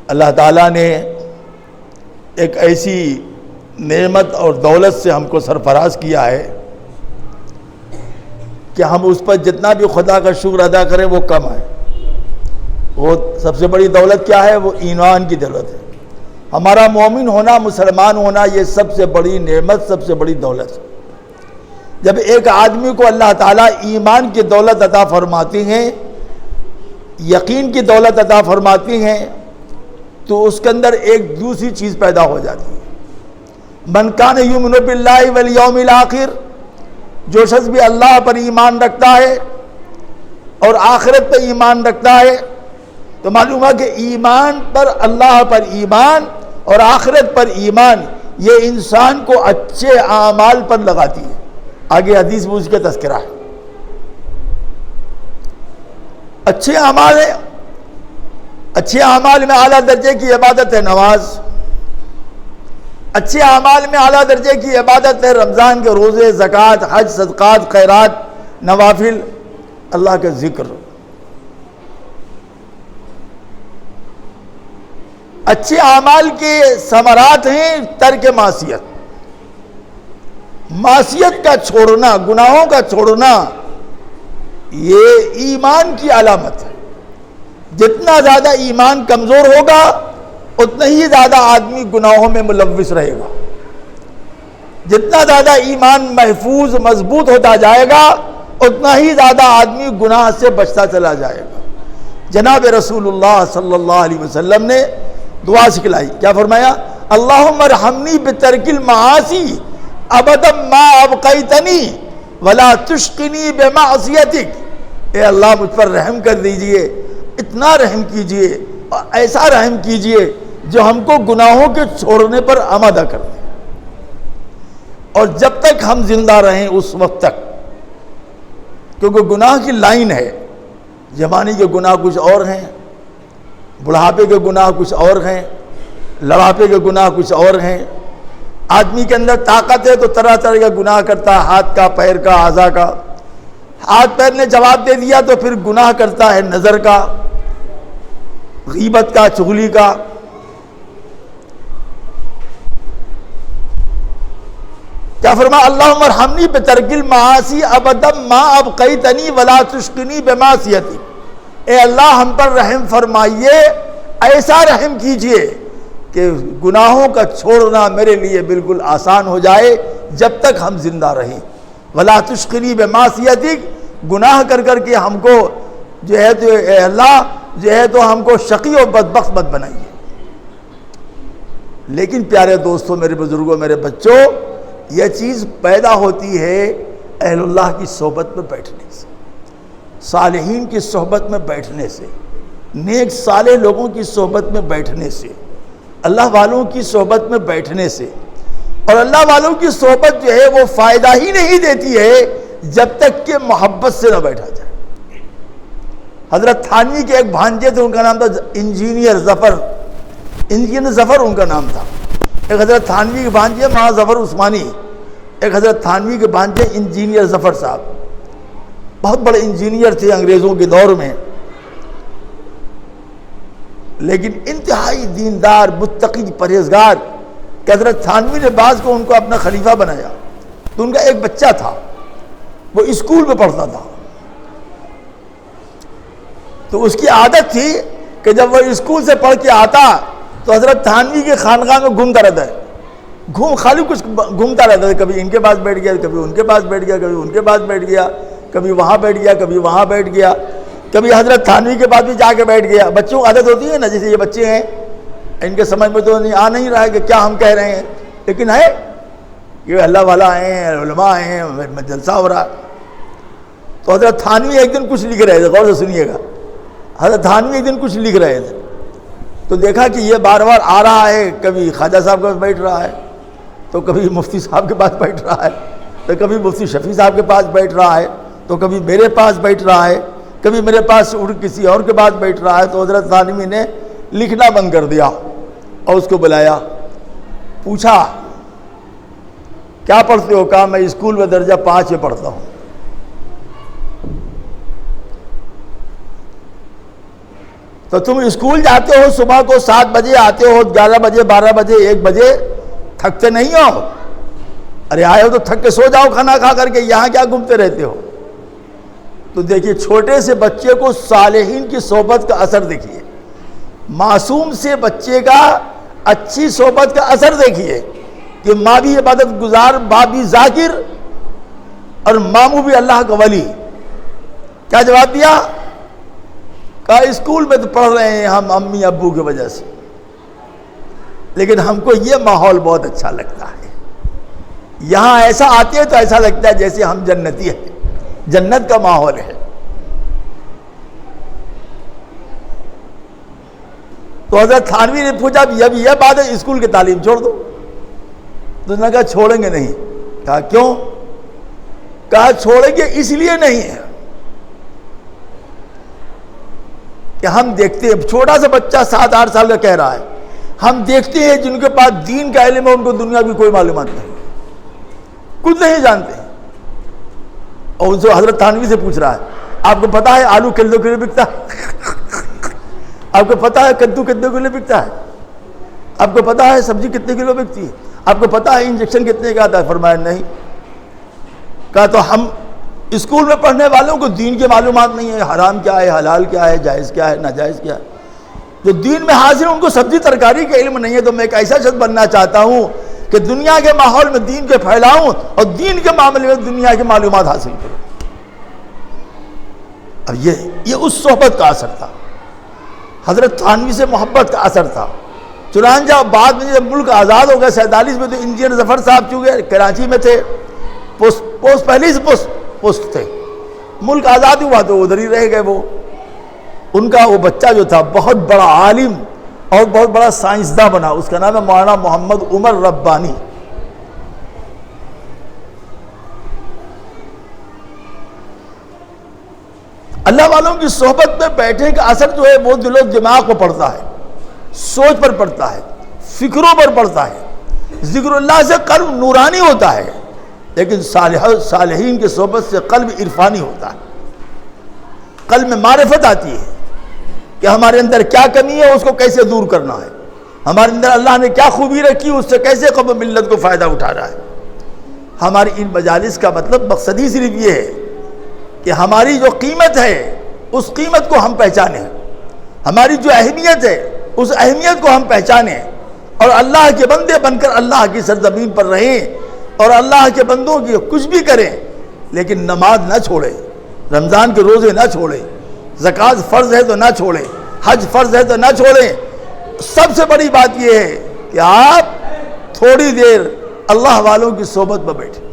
اللہ تعالیٰ نے ایک ایسی نعمت اور دولت سے ہم کو سرفراز کیا ہے کہ ہم اس پر جتنا بھی خدا کا شکر ادا کریں وہ کم ہے۔ وہ سب سے بڑی دولت کیا ہے؟ وہ ایمان کی دولت ہے۔ ہمارا مومن ہونا، مسلمان ہونا، یہ سب سے بڑی نعمت، سب سے بڑی دولت ہے۔ جب ایک آدمی کو اللہ تعالیٰ ایمان کی دولت عطا فرماتی ہیں، یقین کی دولت عطا فرماتی ہیں، تو اس کے اندر ایک دوسری چیز پیدا ہو جاتی ہے۔ من کان یؤمن باللہ والیوم الآخر، جو شخص بھی اللہ پر ایمان رکھتا ہے اور آخرت پر ایمان رکھتا ہے، تو معلوم ہے کہ ایمان پر، اللہ پر ایمان اور آخرت پر ایمان، یہ انسان کو اچھے اعمال پر لگاتی ہے۔ آگے حدیث میں اس کا تذکرہ ہے۔ اچھے اعمال ہیں، اچھے اعمال میں اعلیٰ درجے کی عبادت ہے نماز، اچھے اعمال میں اعلیٰ درجے کی عبادت ہے رمضان کے روزے، زکوٰۃ، حج، صدقات، خیرات، نوافل، اللہ کا ذکر۔ اچھے اعمال کے ثمرات ہیں ترک معصیت۔ معصیت کا چھوڑنا، گناہوں کا چھوڑنا، یہ ایمان کی علامت ہے۔ جتنا زیادہ ایمان کمزور ہوگا اتنا ہی زیادہ آدمی گناہوں میں ملوث رہے گا۔ جتنا زیادہ ایمان محفوظ مضبوط ہوتا جائے گا اتنا ہی زیادہ آدمی گناہ سے بچتا چلا جائے گا۔ جناب رسول اللہ صلی اللہ علیہ وسلم نے دعا سکھلائی، کیا فرمایا؟ اللہم ارحمنی بترک المعاصی ابدا ما ابقیتنی ولا تشقنی بمعصیتک۔ اے اللہ مجھ پر رحم کر دیجئے، اتنا رحم کیجئے اور ایسا رحم کیجئے جو ہم کو گناہوں کے چھوڑنے پر آمادہ کر دے، اور جب تک ہم زندہ رہیں اس وقت تک، کیونکہ گناہ کی لائن ہے۔ جوانی کے گناہ کچھ اور ہیں، بڑھاپے کے گناہ کچھ اور ہیں، لڑاپے کے گناہ کچھ اور ہیں۔ آدمی کے اندر طاقت ہے تو طرح طرح کا گناہ کرتا ہے، ہاتھ کا، پیر کا، اعضاء کا۔ ہاتھ پیر نے جواب دے دیا تو پھر گناہ کرتا ہے نظر کا، غیبت کا، چغلی کا۔ کیا فرمایا؟ اللہم ارحمنی بترک المعاصی ابدا ما ابقیتنی ولا تشقنی بمعصیتی۔ اے اللہ ہم پر رحم فرمائیے، ایسا رحم کیجئے کہ گناہوں کا چھوڑنا میرے لیے بالکل آسان ہو جائے جب تک ہم زندہ رہیں۔ ولا تشقنی بمعصیتک، گناہ کر کر کے ہم کو جو ہے تو اے اللہ جو ہے تو ہم کو شقی و بدبخت مت بنائیے۔ لیکن پیارے دوستوں، میرے بزرگوں، میرے بچوں، یہ چیز پیدا ہوتی ہے اہل اللہ کی صحبت میں بیٹھنے سے، صالحین کی صحبت میں بیٹھنے سے، نیک صالح لوگوں کی صحبت میں بیٹھنے سے، اللہ والوں کی صحبت میں بیٹھنے سے۔ اور اللہ والوں کی صحبت جو ہے وہ فائدہ ہی نہیں دیتی ہے جب تک کہ محبت سے نہ بیٹھا جائے۔ حضرت تھانوی کے ایک بھانجے تھے، ان کا نام تھا انجینئر ظفر، انجینئر ظفر ان کا نام تھا۔ ایک حضرت تھانوی کے بھانجے مہا ظفر عثمانی، ایک حضرت تھانوی کے بھانجے انجینئر ظفر صاحب، بہت بڑے انجینئر تھے انگریزوں کے دور میں، لیکن انتہائی دیندار، متقی، پرہیزگار۔ کہ حضرت تھانوی نے بعض کو ان کو اپنا خلیفہ بنایا، تو ان کا ایک بچہ تھا، وہ اسکول میں پڑھتا تھا، تو اس کی عادت تھی کہ جب وہ اسکول سے پڑھ کے آتا تو حضرت تھانوی کی خانقاہ میں گھومتا رہتا ہے، خالی کچھ گھومتا رہتا ہے، کبھی ان کے پاس بیٹھ گیا، کبھی ان کے پاس بیٹھ گیا، کبھی ان کے پاس بیٹھ گیا، کبھی وہاں بیٹھ گیا، کبھی وہاں بیٹھ گیا، کبھی حضرت تھانوی کے پاس بھی جا کے بیٹھ گیا۔ بچوں کو عادت ہوتی ہے نا، جیسے یہ بچے ہیں، ان کے سمجھ میں تو آ نہیں رہا ہے کہ کیا ہم کہہ رہے ہیں، لیکن ہے یہ اللہ والا ہیں، علماء ہیں، جلسہ ہو رہا۔ تو حضرت تھانوی ایک دن کچھ لکھ رہے تھے، غور سے سنیے گا، حضرت تھانوی ایک دن کچھ لکھ رہے تھے، تو دیکھا کہ یہ بار بار آ رہا ہے، کبھی خواجہ صاحب کے پاس بیٹھ رہا ہے، تو کبھی مفتی صاحب کے پاس بیٹھ رہا ہے، تو کبھی مفتی شفیع صاحب کے پاس بیٹھ رہا ہے، تو کبھی میرے پاس بیٹھ رہا ہے، کبھی میرے پاس اڑ کسی اور کے پاس بیٹھ رہا ہے۔ تو حضرت تھانوی نے لکھنا بند کر دیا اور اس کو بلایا، پوچھا کیا پڑھتے ہو؟ کہا میں اسکول میں درجہ 5 میں پڑھتا ہوں۔ تو تو تم اسکول جاتے ہو صبح کو 7 بجے، آتے ہو 11 بجے 12 بجے 1 بجے، تھکتے نہیں ہو؟ ارے آئے ہو تو تھک کے سو جاؤ کھانا کھا کر کے، یہاں کیا گھومتے رہتے ہو؟ تو دیکھیے چھوٹے سے بچے کو صالحین کی صحبت کا اثر دیکھیے، معصوم سے بچے کا اچھی صحبت کا اثر دیکھیے کہ ماں بھی عبادت گزار، باپ بھی ذاکر، اور ماموں بھی اللہ کا ولی۔ کیا جواب دیا؟ کہا اسکول میں تو پڑھ رہے ہیں ہم امی ابو کی وجہ سے، لیکن ہم کو یہ ماحول بہت اچھا لگتا ہے، یہاں ایسا آتے ہیں تو ایسا لگتا ہے جیسے ہم جنتی ہیں، جنت کا ماحول ہے۔ تو حضرت تھانوی نے پوچھا اب یہ بات ہے اسکول کی تعلیم چھوڑ دو؟ تو انہوں نے کہا چھوڑیں گے نہیں۔ کہا کیوں؟ کہا چھوڑیں گے اس لیے نہیں ہے کہ ہم دیکھتے ہیں، چھوٹا سا بچہ 7-8 سال کا کہہ رہا ہے، ہم دیکھتے ہیں جن کے پاس دین کا علم ہے ان کو دنیا کی کوئی معلومات نہیں، کچھ نہیں جانتے، اور ان سے حضرت تھانوی سے پوچھ رہا ہے آپ کو پتا ہے آلو کلو کے لیے بکتا ہے؟ آپ کو پتا ہے کدو کتنے کلو بکتا ہے؟ آپ کو پتا ہے سبزی کتنے کلو بکتی ہے؟ آپ کو پتا ہے انجیکشن کتنے کا آتا ہے؟ فرمایا نہیں۔ کہا تو ہم اسکول میں پڑھنے والوں کو دین کی معلومات نہیں ہے، حرام کیا ہے، حلال کیا ہے، جائز کیا ہے، ناجائز کیا ہے، جو دین میں حاضر ان کو سبزی ترکاری کا علم نہیں ہے۔ تو میں ایک ایسا شخص بننا چاہتا ہوں کہ دنیا کے ماحول میں دین کے پھیلاؤں اور دین کے معاملے میں دنیا کی معلومات حاصل کروں۔ اب یہ اس صحبت کا اثر تھا، حضرت تھانوی سے محبت کا اثر تھا۔ چنانچہ بعد میں جب ملک آزاد ہو گیا 47 میں، تو انجینئر ظفر صاحب چونکہ کراچی میں تھے، پوسٹ پہلے سے پوسٹ تھے، ملک آزاد ہوا تو ادھر ہی رہ گئے۔ وہ ان کا وہ بچہ جو تھا بہت بڑا عالم اور بہت بڑا سائنسداں بنا، اس کا نام ہے مولانا محمد عمر ربانی۔ اللہ والوں کی صحبت میں بیٹھنے کا اثر جو ہے وہ دل و دماغ کو پڑتا ہے، سوچ پر پڑتا ہے، فکروں پر پڑتا ہے، ذکر اللہ سے قلب نورانی ہوتا ہے، لیکن صالحین کی صحبت سے قلب عرفانی ہوتا ہے، قلب میں معرفت آتی ہے کہ ہمارے اندر کیا کمی ہے، اس کو کیسے دور کرنا ہے، ہمارے اندر اللہ نے کیا خوبی رکھی، اس سے کیسے قوم ملت کو فائدہ اٹھانا ہے۔ ہماری ان مجالس کا مقصد ہی صرف یہ ہے کہ ہماری جو قیمت ہے اس قیمت کو ہم پہچانیں، ہماری جو اہمیت ہے اس اہمیت کو ہم پہچانیں، اور اللہ کے بندے بن کر اللہ کی سرزمین پر رہیں، اور اللہ کے بندوں کی کچھ بھی کریں، لیکن نماز نہ چھوڑیں، رمضان کے روزے نہ چھوڑیں، زکوٰۃ فرض ہے تو نہ چھوڑیں، حج فرض ہے تو نہ چھوڑیں۔ سب سے بڑی بات یہ ہے کہ آپ تھوڑی دیر اللہ والوں کی صحبت میں بیٹھیں۔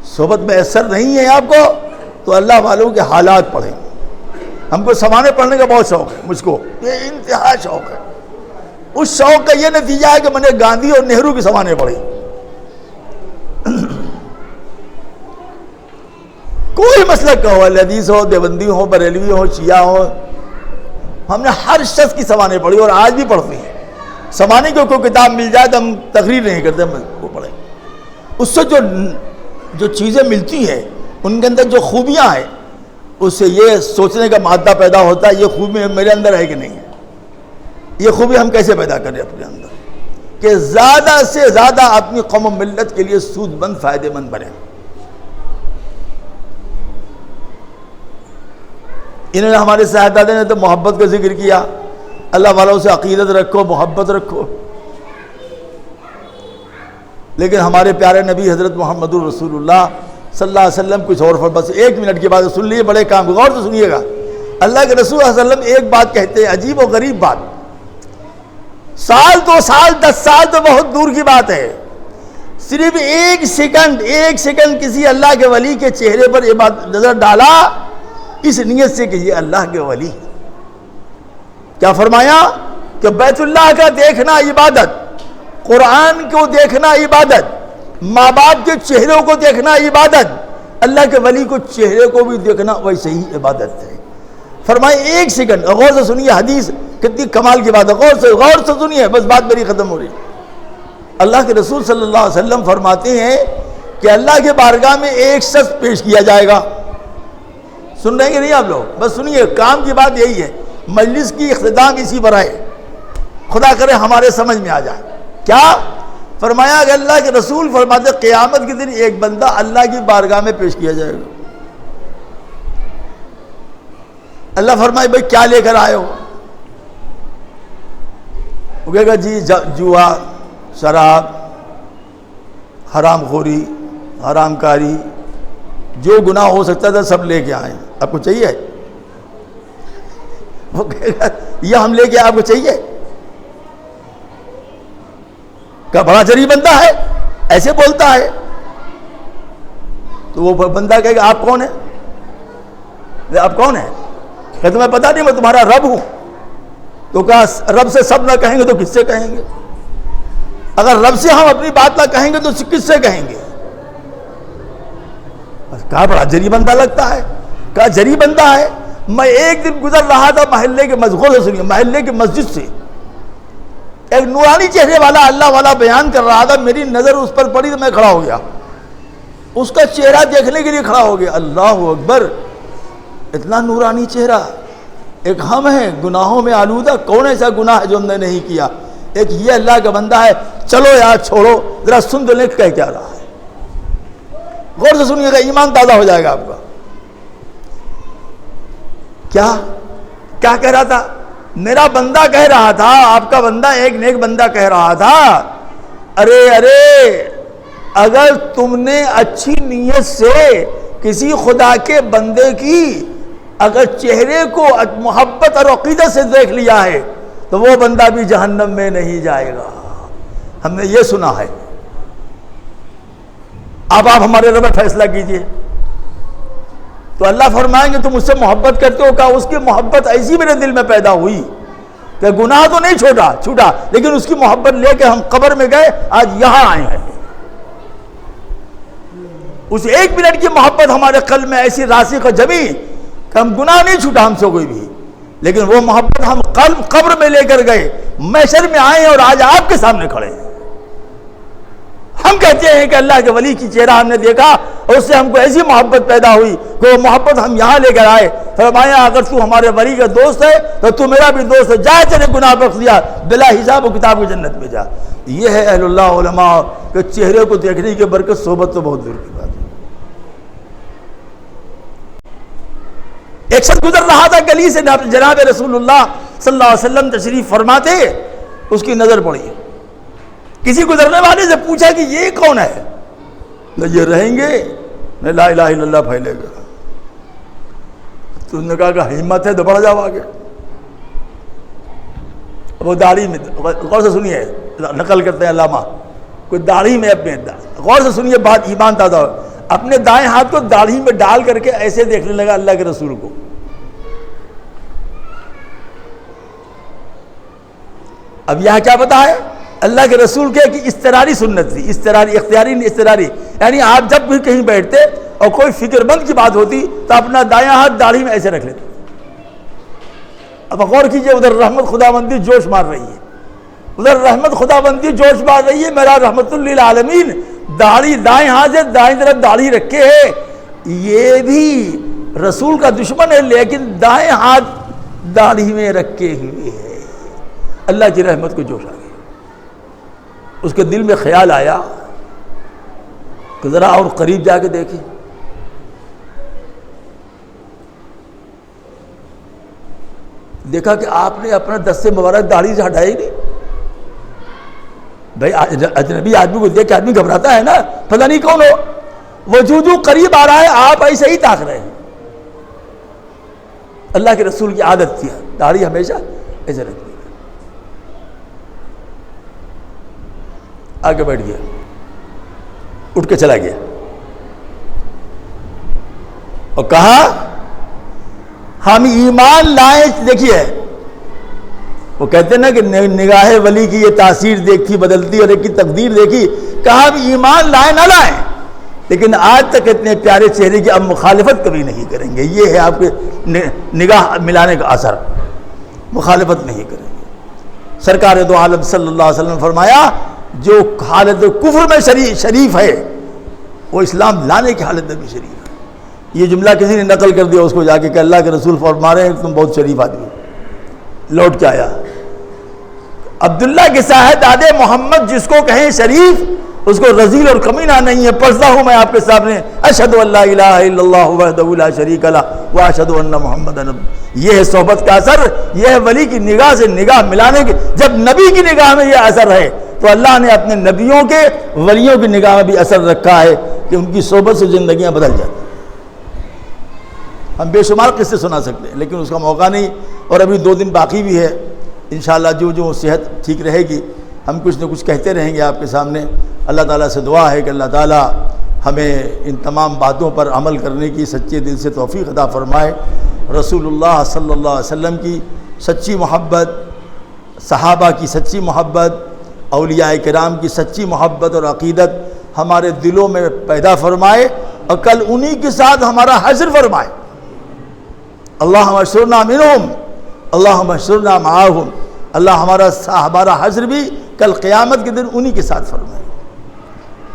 صحبت میں اثر نہیں ہے آپ کو تو اللہ والوں کے حالات پڑھیں۔ ہم کو سمانے پڑھنے کا بہت شوق ہے، مجھ کو یہ انتہا شوق ہے۔ اس شوق کا یہ نتیجہ ہے کہ میں نے گاندھی اور نہرو کی سمانے پڑھی۔ کوئی مسلک کا ہو، اہل حدیث ہو، دیوبندی ہو، بریلوی ہو، شیعہ ہو، ہم نے ہر شخص کی سمانے پڑھی اور آج بھی پڑھتے ہیں۔ سمانے کی کوئی کتاب مل جائے تو ہم تقریر نہیں کرتے، ہم وہ پڑھیں۔ اس سے جو چیزیں ملتی ہیں ان کے اندر جو خوبیاں ہیں، اس سے یہ سوچنے کا مادہ پیدا ہوتا ہے یہ خوبی میرے اندر ہے کہ نہیں ہے، یہ خوبی ہم کیسے پیدا کریں اپنے اندر کہ زیادہ سے زیادہ اپنی قوم و ملت کے لیے سود مند فائدے مند بنیں۔ انہوں نے ہمارے صاحبزادے نے تو محبت کا ذکر کیا، اللہ والوں سے عقیدت رکھو، محبت رکھو، لیکن ہمارے پیارے نبی حضرت محمد الرسول اللہ صلی اللہ علیہ وسلم کچھ اور بس 1 منٹ کی بات سن لیے، بڑے کام غور سے سنیے گا۔ اللہ کے رسول صلی اللہ علیہ وسلم ایک بات کہتے ہیں، عجیب و غریب بات، سال 2 سال 10 سال تو بہت دور کی بات ہے، صرف ایک سیکنڈ کسی اللہ کے ولی کے چہرے پر یہ بات نظر ڈالا اس نیت سے کہ یہ اللہ کے ولی، کیا فرمایا کہ بیت اللہ کا دیکھنا عبادت، قرآن کو دیکھنا عبادت، ماں باپ کے چہروں کو دیکھنا عبادت، اللہ کے ولی کو چہرے کو بھی دیکھنا ویسے ہی عبادت ہے۔ فرمائے 1 سیکنڈ، غور سے سنیے، حدیث کتنی کمال کی بات ہے، غور سے سنیے، بس بات میری ختم ہو رہی۔ اللہ کے رسول صلی اللہ علیہ وسلم فرماتے ہیں کہ اللہ کے بارگاہ میں ایک شخص پیش کیا جائے گا، سن رہے ہیں کہ نہیں آپ لوگ؟ بس سنیے، کام کی بات یہی ہے، مجلس کی اختتام اسی پر ہے، خدا کرے ہمارے سمجھ میں آ جائے۔ کیا فرمایا کہ اللہ کے رسول فرماتے قیامت کے دن ایک بندہ اللہ کی بارگاہ میں پیش کیا جائے گا۔ اللہ فرمائے بھائی کیا لے کر آئے ہو؟ وہ کہے گا جی جوا، شراب، حرام خوری، حرام کاری، جو گناہ ہو سکتا تھا سب لے کے آئے، آپ کو چاہیے؟ وہ کہے گا یہ ہم لے کے آپ کو چاہیے؟ کہ بڑا جری بندہ ہے، ایسے بولتا ہے۔ تو وہ بندہ کہے گا آپ کون ہیں؟ آپ کون ہیں؟ کہ تمہیں پتا نہیں میں تمہارا رب ہوں۔ تو کہا رب سے سب نہ کہیں گے تو کس سے کہیں گے؟ اگر رب سے ہم اپنی بات نہ کہیں گے تو کس سے کہیں گے؟ کہا بڑا جری بندہ لگتا ہے۔ کہا جری بندہ ہے؟ میں ایک دن گزر رہا تھا محلے کے محلے کی مسجد سے، ایک نورانی چہرے والا اللہ والا بیان کر رہا تھا، میری نظر اس پر پڑی تو میں کھڑا ہو گیا، اس کا چہرہ دیکھنے کے لیے کھڑا ہو گیا۔ اللہ اکبر، اتنا نورانی چہرہ! ایک ہم ہیں گناہوں میں آلودہ، کون ایسا گناہ ہے جو ہم نے نہیں کیا؟ ایک یہ اللہ کا بندہ ہے، چلو یار چھوڑو، ذرا سن تو لیں کہہ کیا رہا ہے، غور سے سنیے گا، ایمان تازہ ہو جائے گا آپ کا۔ کیا کہہ رہا تھا؟ میرا بندہ کہہ رہا تھا، آپ کا بندہ ایک نیک بندہ کہہ رہا تھا، ارے اگر تم نے اچھی نیت سے کسی خدا کے بندے کی اگر چہرے کو محبت اور عقیدت سے دیکھ لیا ہے تو وہ بندہ بھی جہنم میں نہیں جائے گا۔ ہم نے یہ سنا ہے، اب آپ ہمارے رب فیصلہ کیجئے۔ تو اللہ فرمائیں گے تم اس سے محبت کرتے ہو؟ کہا اس کی محبت ایسی میرے دل میں پیدا ہوئی کہ گناہ تو نہیں چھوٹا لیکن اس کی محبت لے کے ہم قبر میں گئے، آج یہاں آئے ہیں۔ اس ایک منٹ کی محبت ہمارے قلب میں ایسی راسخ و جمی کہ ہم گناہ نہیں چھوٹا ہم سے کوئی بھی، لیکن وہ محبت ہم قبر میں لے کر گئے، محشر میں آئے اور آج آپ کے سامنے کھڑے ہیں۔ ہم کہتے ہیں کہ اللہ کے ولی کی چہرہ ہم نے دیکھا اور اس سے ہم کو ایسی محبت پیدا ہوئی کہ وہ محبت ہم یہاں لے کر آئے۔ فرمایا اگر تو ہمارے ولی کا دوست ہے تو تو میرا بھی دوست ہے، جائے تیرے گناہ بخش دیا، بلا حساب و کتاب کی جنت میں جا۔ یہ ہے اہل اللہ علماء کہ چہرے کو دیکھنے کی برکت، صحبت تو بہت دور کی بات ہے۔ ایک شخص گزر رہا تھا گلی سے، جناب رسول اللہ صلی اللہ علیہ وسلم تشریف فرماتے، اس کی نظر پڑی، کسی گزرنے والے سے پوچھا کہ یہ کون ہے؟ نہ یہ رہیں گے نہ لا الہ الا اللہ پھیلے گا۔ تو نے کہا کہ ہمت ہے تو بڑھ جاؤ آگے۔ وہ داڑھی میں، غور سے سنیے، نقل کرتے ہیں علامہ، کوئی داڑھی میں اپنے، غور سے سنیے بات، ایمان تازہ ہو، اپنے دائیں ہاتھ کو داڑھی میں ڈال کر کے ایسے دیکھنے لگا اللہ کے رسول کو۔ اب یہاں کیا پتا ہے؟ اللہ کے رسول کے کہ اضطراری سنت تھی، اضطراری، اختیاری نہیں، اضطراری، یعنی آپ جب بھی کہیں بیٹھتے اور کوئی فکر مند کی بات ہوتی تو اپنا دایاں ہاتھ داڑھی میں ایسے رکھ لیتے۔ اب غور کیجئے، ادھر رحمت خداوندی جوش مار رہی ہے، ادھر رحمت خداوندی جوش مار رہی ہے، میرا رحمت للعالمین داڑھی دائیں ہاتھ سے دائیں طرف داڑھی رکھے ہے، یہ بھی رسول کا دشمن ہے لیکن دائیں ہاتھ داڑھی میں رکھے ہوئے ہے۔ اللہ کی رحمت کو جوش آ گیا، اس کے دل میں خیال آیا کہ ذرا اور قریب جا کے دیکھیں۔ دیکھا کہ آپ نے اپنا دست مبارک داڑھی سے ہٹائی نہیں۔ بھائی اجنبی آدمی کو دیکھ کے آدمی گھبراتا ہے نا، پتہ نہیں کون ہو، وجود قریب آ رہا ہے، آپ ایسے ہی تاک رہے ہیں۔ اللہ کے رسول کی عادت تھی داڑھی ہمیشہ ایسے رکھتی، آگے بیٹھ گیا، اٹھ کے چلا گیا اور کہا ہم ایمان لائے۔ دیکھیے وہ کہتے ہیں نا کہ نگاہ ولی کی یہ تاثیر دیکھی بدلتی اور ایک کی تقدیر دیکھی، کہا ہم ایمان لائے نہ لائیں لیکن آج تک اتنے پیارے چہرے کی اب مخالفت کبھی نہیں کریں گے۔ یہ ہے آپ کے نگاہ ملانے کا اثر، مخالفت نہیں کریں گے۔ سرکار دو عالم صلی اللہ علیہ وسلم نے فرمایا جو حالت کفر میں شریف ہے وہ اسلام لانے کی حالت میں بھی شریف ہے۔ یہ جملہ کسی نے نقل کر دیا اس کو جا کے کہ اللہ کے رسول فرما رہے ہیں تم بہت شریف آدمی ہو۔ لوٹ کے آیا، عبداللہ کے صاحبزادے محمد جس کو کہیں شریف، اس کو رذیل اور کمینہ نہیں ہے۔ پڑھتا ہوں میں آپ کے سامنے، اشہد ان لا الہ الا اللہ وحدہ لا شریک لہ واشہد ان محمدا عبدہ۔ یہ ہے صحبت کا اثر، یہ ہے ولی کی نگاہ سے نگاہ ملانے کے۔ جب نبی کی نگاہ میں یہ اثر ہے تو اللہ نے اپنے نبیوں کے ولیوں کی نگاہ میں بھی اثر رکھا ہے کہ ان کی صحبت سے زندگیاں بدل جاتی ہیں۔ ہم بے شمار قصے سنا سکتے ہیں لیکن اس کا موقع نہیں، اور ابھی 2 دن باقی بھی ہے۔ انشاءاللہ جو صحت ٹھیک رہے گی ہم کچھ نہ کچھ کہتے رہیں گے آپ کے سامنے۔ اللہ تعالیٰ سے دعا ہے کہ اللہ تعالیٰ ہمیں ان تمام باتوں پر عمل کرنے کی سچے دل سے توفیق عطا فرمائے۔ رسول اللہ صلی اللہ علیہ وسلم کی سچی محبت، صحابہ کی سچی محبت، اولیاء کرام کی سچی محبت اور عقیدت ہمارے دلوں میں پیدا فرمائے، اور کل انہی کے ساتھ ہمارا حشر فرمائے۔ اللہم احشرنا منہم اللہم احشرنا معاہم۔ اللہ ہمارا حشر بھی کل قیامت کے دن انہی کے ساتھ فرمائے۔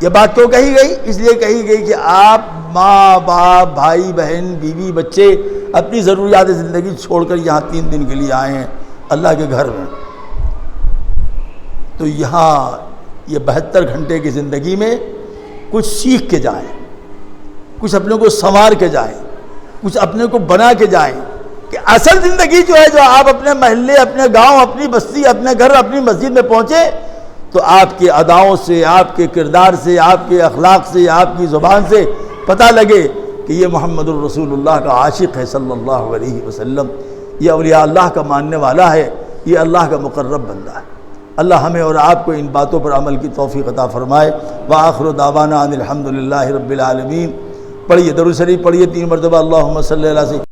یہ بات تو کہی گئی، اس لیے کہی گئی کہ آپ ماں باپ بھائی بہن بیوی بچے اپنی ضروریات زندگی چھوڑ کر یہاں 3 دن کے لیے آئے ہیں اللہ کے گھر میں، تو یہاں یہ 72 گھنٹے کی زندگی میں کچھ سیکھ کے جائیں، کچھ اپنے کو سنوار کے جائیں، کچھ اپنے کو بنا کے جائیں، کہ اصل زندگی جو ہے جو آپ اپنے محلے، اپنے گاؤں، اپنی بستی، اپنے گھر، اپنی مسجد میں پہنچے تو آپ کے اداؤں سے، آپ کے کردار سے، آپ کے اخلاق سے، آپ کی زبان سے پتہ لگے کہ یہ محمد الرسول اللہ کا عاشق ہے صلی اللہ علیہ وسلم، یہ اولیاء اللہ کا ماننے والا ہے، یہ اللہ کا مقرب بندہ ہے۔ اللہ ہمیں اور آپ کو ان باتوں پر عمل کی توفیق عطا فرمائے۔ وآخر دعوانا ان الحمدللہ رب العالمین۔ پڑھیے درود شریف پڑھیے 3 مرتبہ، اللہم صلی اللہ علیہ وسلم۔